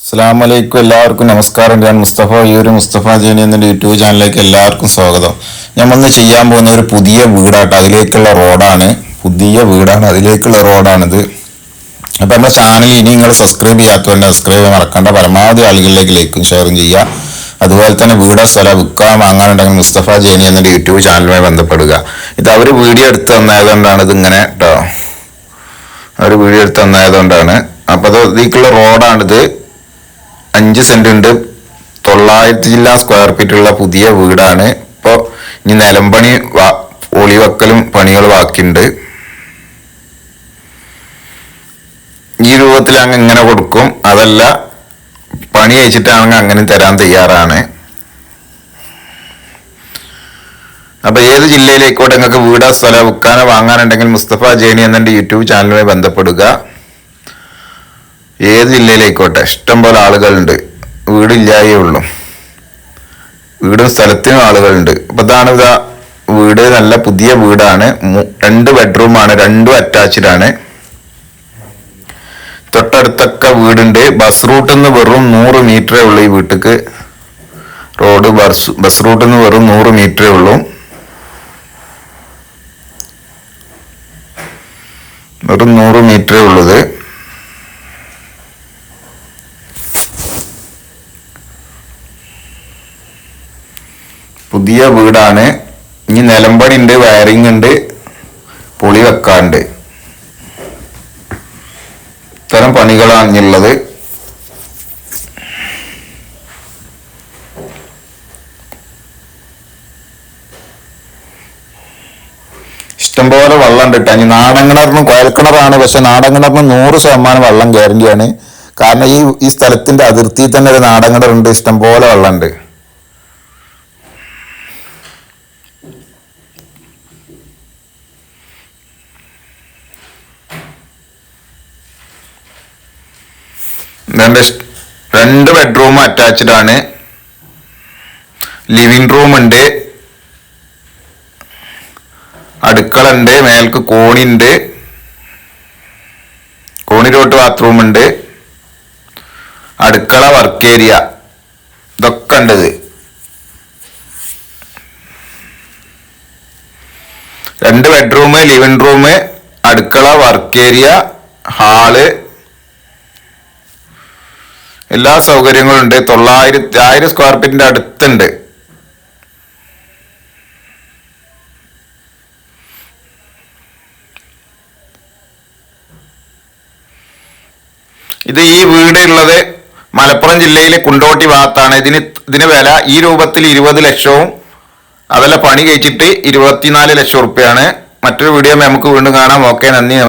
അസ്സലാമലൈക്കും, എല്ലാവർക്കും നമസ്കാരം. ഞാൻ മുസ്തഫ മുസ്തഫ ജേനി എന്ന യൂട്യൂബ് ചാനലിലേക്ക് എല്ലാവർക്കും സ്വാഗതം. ഞാൻ വന്ന് ചെയ്യാൻ പോകുന്ന ഒരു പുതിയ വീടാട്ടോ, അതിലേക്കുള്ള റോഡാണ്. പുതിയ വീടാണ്, അതിലേക്കുള്ള റോഡാണിത്. അപ്പം നമ്മുടെ ചാനൽ ഇനി നിങ്ങൾ സബ്സ്ക്രൈബ് ചെയ്യാത്തതുകൊണ്ട് സബ്സ്ക്രൈബ് ചെയ്യാൻ മറക്കണ്ട. പരമാവധി ആളുകളിലേക്ക് ലൈക്കും ഷെയറും ചെയ്യുക. അതുപോലെ തന്നെ വീടോ സ്ഥലം വിൽക്കാൻ വാങ്ങാനുണ്ടെങ്കിൽ മുസ്തഫ ജേനി എന്ന യൂട്യൂബ് ചാനലുമായി ബന്ധപ്പെടുക. ഇത് അവർ വീഡിയോ എടുത്ത് തന്നതുകൊണ്ടാണ് ഇതിങ്ങനെ കേട്ടോ, അവർ വീഡിയോ എടുത്ത് തന്നതുകൊണ്ടാണ്. അപ്പോൾ അത് ഇതിലേക്കുള്ള റോഡാണിത്. 5 സെന്റ് ഉണ്ട്, 900 ജില്ലാ സ്ക്വയർ ഫീറ്റുള്ള പുതിയ വീടാണ്. ഇപ്പോൾ ഇനി നിലമ്പണി ഒളിവെക്കലും പണികൾ ബാക്കിയുണ്ട്. ഈ രൂപത്തിൽ അങ്ങ് ഇങ്ങനെ കൊടുക്കും, അതല്ല പണി അയച്ചിട്ടാണെങ്കിൽ അങ്ങനെ തരാൻ തയ്യാറാണ്. അപ്പൊ ഏത് ജില്ലയിലേക്കോട്ടെ നിങ്ങൾക്ക് വീടോ സ്ഥലം വിൽക്കാനോ വാങ്ങാനുണ്ടെങ്കിൽ മുസ്തഫ ജേനി എന്നെ യൂട്യൂബ് ചാനലുമായി ബന്ധപ്പെടുക. ഏത് ജില്ലയിലേക്കോട്ടെ ഇഷ്ടംപോലെ ആളുകളുണ്ട്, വീടില്ലായേ ഉള്ളൂ. വീടും സ്ഥലത്തിനും ആളുകളുണ്ട്. അപ്പൊ ഇതാണ് വീട്, നല്ല പുതിയ വീടാണ്. 2 ബെഡ്റൂമാണ്, 2 അറ്റാച്ച്ഡ് ആണ്. തൊട്ടടുത്തൊക്കെ വീടുണ്ട്. ബസ് റൂട്ടിൽ നിന്ന് വെറും 100 മീറ്ററേ ഉള്ളൂ ഈ വീട്ടിക്ക്. റോഡ് ബസ് റൂട്ടിൽ നിന്ന് വെറും 100 മീറ്ററേ ഉള്ളൂ. വെറും 100 മീറ്ററേ ഉള്ളത്. പുതിയ വീടാണ്. ഇനി നിലമ്പടി ഉണ്ട്, വയറിംഗ് ഉണ്ട്, പൊളി വെക്കാണ്ട്, ഇത്തരം പണികളാണ് ഇനിയുള്ളത്. ഇഷ്ടംപോലെ വെള്ളം ഉണ്ട് കേട്ടോ. ഇനി നാടൻ കിണറിനും കുഴൽക്കിണറാണ്, പക്ഷെ നാടൻ കിണറിന് 100% വെള്ളം ഗ്യാരണ്ടിയാണ്. കാരണം ഈ സ്ഥലത്തിന്റെ അതിർത്തിയിൽ തന്നെ ഒരു നാടൻ കിണറുണ്ട്, ഇഷ്ടംപോലെ വെള്ളമുണ്ട്. രണ്ട് ബെഡ്റൂം അറ്റാച്ച്ഡ് ആണ്. ലിവിംഗ് റൂം ഉണ്ട്, അടുക്കള ഉണ്ട്, മേൽക്ക് കോണിണ്ട്, കോണിലോട്ട് ബാത്റൂം ഉണ്ട്, അടുക്കള, വർക്ക് ഏരിയ, ഇതൊക്കെ ഉണ്ട്. 2 ബെഡ്റൂം, ലിവിംഗ് റൂം, അടുക്കള, വർക്ക് ഏരിയ, ഹാള്, എല്ലാ സൗകര്യങ്ങളും ഉണ്ട്. 1000 സ്ക്വയർ ഫീറ്റിന്റെ അടുത്തുണ്ട്. ഇത് ഈ വീട് ഉള്ളത് മലപ്പുറം ജില്ലയിലെ കുണ്ടോട്ടി ഭാഗത്താണ്. ഇതിന് വില ഈ രൂപത്തിൽ 20 ലക്ഷവും അതല്ല പണി കഴിച്ചിട്ട് 24 ലക്ഷം റുപ്യാണ്. മറ്റൊരു വീഡിയോ നമുക്ക് വീണ്ടും കാണാം. ഓക്കെ, നന്ദി.